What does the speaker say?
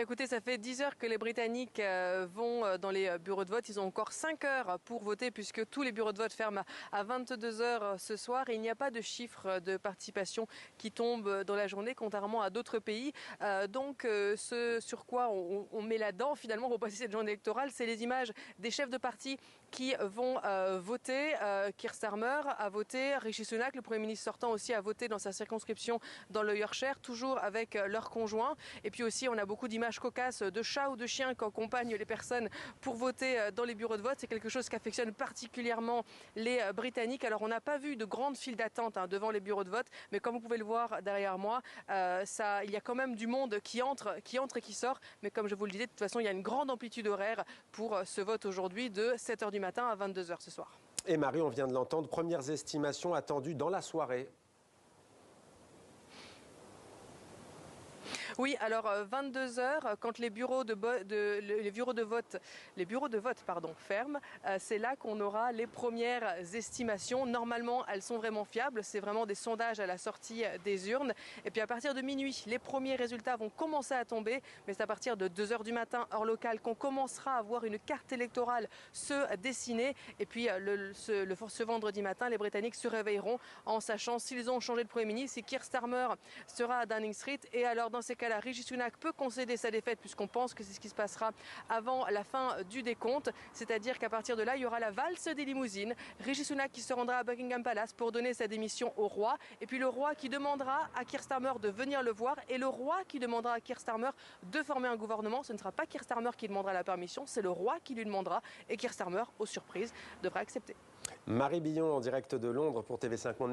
écoutez, ça fait 10 heures que les Britanniques vont dans les bureaux de vote. Ils ont encore 5 heures pour voter puisque tous les bureaux de vote ferment à 22 heures ce soir. Et il n'y a pas de chiffre de participation qui tombe dans la journée, contrairement à d'autres pays. Donc, ce sur quoi on met la dent, finalement, pour passer cette journée électorale, c'est les images des chefs de parti qui vont voter. Keir Starmer a voté, Rishi Sunak, le Premier ministre sortant aussi, a voté dans sa circonscription dans le Yorkshire, toujours avec leur conjoint. Et puis aussi, on a beaucoup d'images cocasses de chats ou de chiens qui accompagnent les personnes pour voter dans les bureaux de vote. C'est quelque chose qu'affectionnent particulièrement les Britanniques. Alors, on n'a pas vu de grandes files d'attente devant les bureaux de vote, mais comme vous pouvez le voir derrière moi, il y a quand même du monde qui entre et qui sort. Mais comme je vous le disais, de toute façon, il y a une grande amplitude horaire pour ce vote aujourd'hui de 7 h du matin à 22 h ce soir. Et Marie, on vient de l'entendre, premières estimations attendues dans la soirée. Oui, alors 22 heures, quand les bureaux de vote ferment, c'est là qu'on aura les premières estimations. Normalement, elles sont vraiment fiables. C'est vraiment des sondages à la sortie des urnes. Et puis à partir de minuit, les premiers résultats vont commencer à tomber. Mais c'est à partir de 2 h du matin, heure locale, qu'on commencera à voir une carte électorale se dessiner. Et puis ce vendredi matin, les Britanniques se réveilleront en sachant s'ils ont changé de Premier ministre, si Keir Starmer sera à Downing Street. Et alors dans ces cas-là, Rishi Sunak peut concéder sa défaite puisqu'on pense que c'est ce qui se passera avant la fin du décompte. C'est-à-dire qu'à partir de là, il y aura la valse des limousines. Rishi Sunak qui se rendra à Buckingham Palace pour donner sa démission au roi. Et puis le roi qui demandera à Keir Starmer de venir le voir. Et le roi qui demandera à Keir Starmer de former un gouvernement. Ce ne sera pas Keir Starmer qui demandera la permission, c'est le roi qui lui demandera. Et Keir Starmer, aux surprises, devra accepter. Marie Billon en direct de Londres pour TV5 Monde.